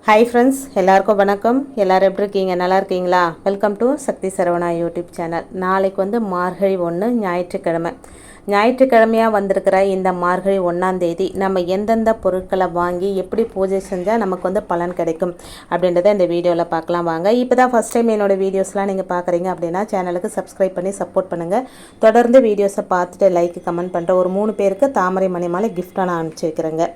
Hi friends, எல்லாருக்கும் வணக்கம். எல்லோரும் எப்படி இருக்கீங்க? நல்லா இருக்கீங்களா? Welcome to Sakthi Saravana YouTube channel. நாளைக்கு வந்து மார்கழி 1 ஞாயிற்றுக்கிழமை. ஞாயிற்றுக்கிழமையாக வந்திருக்கிற இந்த மார்கழி 1ஆம் தேதி நம்ம எந்தெந்த பொருட்களை வாங்கி எப்படி பூஜை செஞ்சால் நமக்கு வந்து பலன் கிடைக்கும் அப்படின்றத இந்த வீடியோவில் பார்க்கலாம் வாங்க. இப்போ தான் ஃபஸ்ட் டைம் என்னோடய வீடியோஸ்லாம் நீங்கள் பார்க்குறீங்க அப்படின்னா சேனலுக்கு சப்ஸ்கிரைப் பண்ணி சப்போர்ட் பண்ணுங்கள். தொடர்ந்து வீடியோஸை பார்த்துட்டு லைக் கமெண்ட் பண்ணுற ஒரு 3 பேருக்கு தாமரை மணி மாலை கிஃப்டாக நான் அனுப்பிச்சி வைக்கிறேங்க.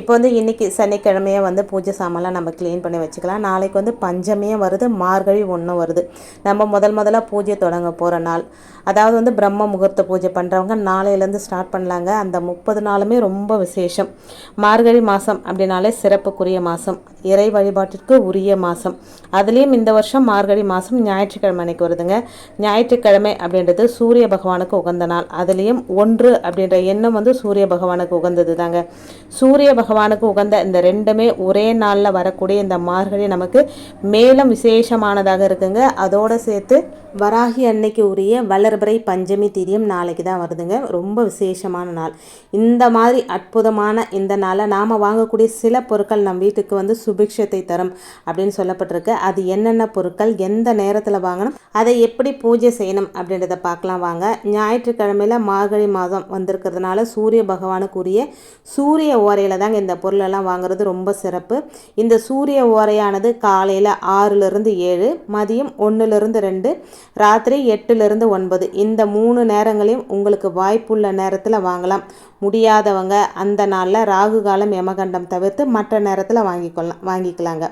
இப்போ வந்து இன்றைக்கி சனிக்கிழமையாக வந்து பூஜை சாமான்லாம் நம்ம க்ளீன் பண்ணி வச்சுக்கலாம். நாளைக்கு வந்து பஞ்சமியே வருது, மார்கழி 1 வருது. நம்ம முதல்ல பூஜை தொடங்க போகிற நாள். அதாவது வந்து பிரம்ம முகூர்த்த பூஜை பண்ணுறவங்க நாளையிலேருந்து ஸ்டார்ட் பண்ணலாங்க. அந்த 30 நாளுமே ரொம்ப விசேஷம். மார்கழி மாதம் அப்படின்னாலே சிறப்புக்குரிய மாதம், இறை வழிபாட்டிற்கு உரிய மாதம். அதுலேயும் இந்த வருஷம் மார்கழி மாதம் ஞாயிற்றுக்கிழமை அன்னைக்கு வருதுங்க. ஞாயிற்றுக்கிழமை அப்படின்றது சூரிய பகவானுக்கு உகந்த நாள். அதுலேயும் 1 அப்படின்ற எண்ணம் வந்து சூரிய பகவானுக்கு உகந்தது தாங்க. சூரிய பகவானுக்கு உகந்த இந்த ரெண்டுமே ஒரே நாளில் வரக்கூடிய இந்த மார்கழி நமக்கு மேலும் விசேஷமானதாக இருக்குங்க. அதோடு சேர்த்து வராகி அன்னைக்கு உரிய வளர்பிறை பஞ்சமி திதியும் நாளைக்கு தான் வருதுங்க. ரொம்ப விசேஷமான நாள். இந்த மாதிரி அற்புதமான இந்த நாளை நாம் வாங்கக்கூடிய சில பொருட்கள் நம் வீட்டுக்கு வந்து சுபிக்ஷத்தை தரும் அப்படின்னு சொல்லப்பட்டிருக்கு. அது என்னென்ன பொருட்கள், எந்த நேரத்தில் வாங்கணும், அதை எப்படி பூஜை செய்யணும் அப்படின்றத பார்க்கலாம் வாங்க. ஞாயிற்றுக்கிழமையில் மார்கழி மாதம் வந்திருக்கிறதுனால சூரிய பகவானுக்குரிய சூரிய ஓரையில் தாங்க இந்த பொருளெல்லாம் வாங்குறது ரொம்ப சிறப்பு. இந்த சூரிய ஓரையானது காலையில் 6லிருந்து 7, மதியம் 1லிருந்து 2, ராத்திரி 8லிருந்து 9 இந்த 3 நேரங்களையும் உங்களுக்கு வாய்ப்புள்ள நேரத்தில் வாங்கலாம். முடியாதவங்க அந்த நாளில் ராகு காலம் யமகண்டம் தவிர்த்து மற்ற நேரத்தில் வாங்கிக்கலாங்க.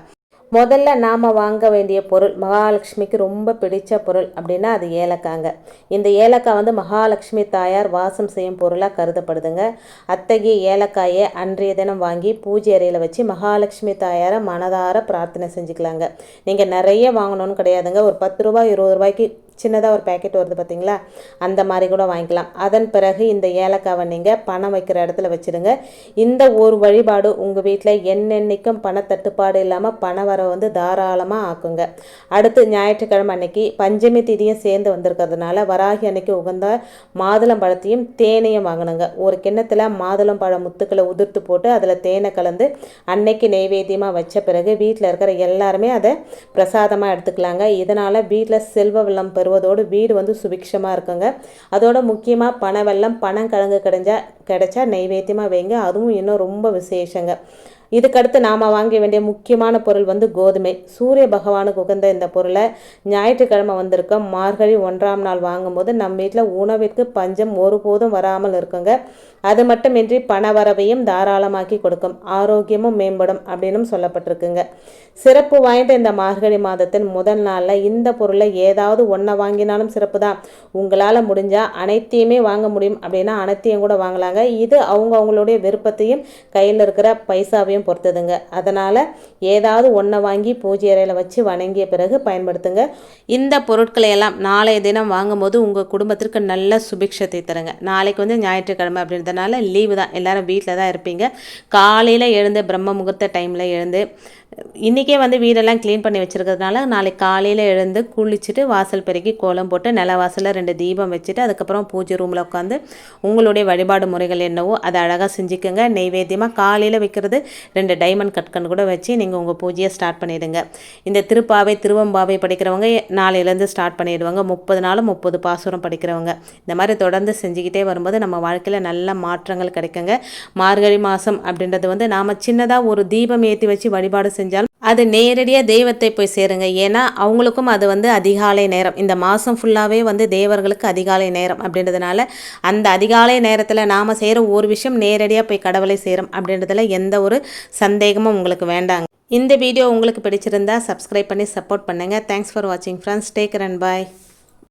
முதல்ல நாம் வாங்க வேண்டிய பொருள், மகாலட்சுமிக்கு ரொம்ப பிடித்த பொருள் அப்படின்னா அது ஏலக்காங்க. இந்த ஏலக்காய் வந்து மகாலட்சுமி தாயார் வாசம் செய்யும் பொருளாக கருதப்படுதுங்க. அத்தகைய ஏலக்காயை அன்றைய தினம் வாங்கி பூஜை அறையில் வச்சு மகாலட்சுமி தாயாரை மனதார பிரார்த்தனை செஞ்சுக்கலாங்க. நீங்கள் நிறைய வாங்கணும்னு கிடையாதுங்க. ஒரு 10 ரூபாய் 20 ரூபாய்க்கு சின்னதாக ஒரு பேக்கெட் வருது பார்த்தீங்களா, அந்த மாதிரி கூட வாங்கிக்கலாம். அதன் பிறகு இந்த ஏலக்காவை நீங்கள் பணம் வைக்கிற இடத்துல வச்சுடுங்க. இந்த ஒரு வழிபாடு உங்கள் வீட்டில் என்னென்னைக்கும் பணத்தட்டுப்பாடு இல்லாமல் பண வர வந்து தாராளமாக ஆக்குங்க. அடுத்து ஞாயிற்றுக்கிழமை அன்னைக்கு பஞ்சமி திதியும் சேர்ந்து வந்திருக்கிறதுனால வராகி அன்னைக்கு உகந்த மாதுளம் பழத்தையும் தேனையும் வாங்கணுங்க. ஒரு கிண்ணத்தில் மாதுளம் பழ முத்துக்களை உதிர்த்து போட்டு அதில் தேனை கலந்து அன்னைக்கு நெய்வேத்தியமாக வச்ச பிறகு வீட்டில் இருக்கிற எல்லாருமே அதை பிரசாதமாக எடுத்துக்கலாங்க. இதனால் வீட்டில் செல்வ வெள்ளம் வருவதோடு வீடு வந்து சுபிக்ஷமாக இருக்குங்க. அதோட முக்கியமாக பண வெள்ளம், பணங்கிழங்கு கிடைச்சா நெய்வேத்தியமாக வைங்க. அதுவும் இன்னும் ரொம்ப விசேஷங்க. இதுக்கடுத்து நாம் வாங்க வேண்டிய முக்கியமான பொருள் வந்து கோதுமை. சூரிய பகவானுக்கு உகந்த இந்த பொருளை ஞாயிற்றுக்கிழமை வந்திருக்க மார்கழி 1ஆம் நாள் வாங்கும்போது நம்ம வீட்டில் உணவிற்கு பஞ்சம் ஒருபோதும் வராமல் இருக்குங்க. அது மட்டுமின்றி பண வரவையும் தாராளமாக்கி கொடுக்கும், ஆரோக்கியமும் மேம்படும் அப்படின்னு சொல்லப்பட்டிருக்குங்க. சிறப்பு வாய்ந்த இந்த மார்கழி மாதத்தின் முதல் நாளில் இந்த பொருளை ஏதாவது ஒன்றை வாங்கினாலும் சிறப்பு தான். உங்களால் முடிஞ்சால் அனைத்தையுமே வாங்க முடியும் அப்படின்னா அனைத்தையும் கூட வாங்கலாங்க. இது அவங்களுடைய விருப்பத்தையும் கையில் இருக்கிற பைசாவையும் பொறுத்ததுங்க. அதனால் ஏதாவது ஒன்றை வாங்கி பூஜை அறையில் வச்சு வணங்கிய பிறகு பயன்படுத்துங்க. இந்த பொருட்களை எல்லாம் நாளைய தினம் வாங்கும்போது உங்கள் குடும்பத்திற்கு நல்ல சுபிக்ஷத்தை தருங்க. நாளைக்கு வந்து ஞாயிற்றுக்கிழமை அப்படின்றதுனால லீவு தான், எல்லாரும் வீட்டில் தான் இருப்பீங்க. காலையில் எழுந்து பிரம்ம முகூர்த்த டைமில் எழுந்து இன்றைக்கே வந்து வீடெல்லாம் க்ளீன் பண்ணி வச்சுருக்கிறதுனால நாளைக்கு காலையில் எழுந்து குளிச்சுட்டு வாசல் பெருக்கி கோலம் போட்டு நில வாசலில் 2 தீபம் வச்சுட்டு அதுக்கப்புறம் பூஜை ரூமில் உட்காந்து உங்களுடைய வழிபாடு முறைகள் என்னவோ அதை அழகாக செஞ்சுக்கோங்க. நெய்வேத்தியமாக காலையில் வைக்கிறது 2 டைமண்ட் கட்கன் கூட வச்சு நீங்கள் உங்கள் பூஜையை ஸ்டார்ட் பண்ணிவிடுங்க. இந்த திருவம்பாவை படிக்கிறவங்க நாளையிலேருந்து ஸ்டார்ட் பண்ணிவிடுவாங்க. 30 நாளும் 30 பாசுரம் படிக்கிறவங்க இந்த மாதிரி தொடர்ந்து செஞ்சுக்கிட்டே வரும்போது நம்ம வாழ்க்கையில் நல்ல மாற்றங்கள் கிடைக்குங்க. மார்கழி மாதம் அப்படின்றது வந்து நாம் சின்னதாக ஒரு தீபம் ஏற்றி வச்சு வழிபாடு செஞ்சாலும் அது நேரடியாக தெய்வத்தை போய் சேருங்க. ஏன்னா அவங்களுக்கும் அது வந்து அதிகாலை நேரம். இந்த மாதம் ஃபுல்லாகவே வந்து தேவர்களுக்கு அதிகாலை நேரம் அப்படின்றதுனால அந்த அதிகாலை நேரத்தில் நாம் செய்கிற ஒரு விஷயம் நேரடியாக போய் கடவுளை சேரும் அப்படின்றதுல எந்த ஒரு சந்தேகமும் உங்களுக்கு வேண்டாங்க. இந்த வீடியோ உங்களுக்கு பிடிச்சிருந்தா சப்ஸ்கிரைப் பண்ணி சப்போர்ட் பண்ணுங்கள். தேங்க்ஸ் ஃபார் வாட்சிங் friends. Take care and bye.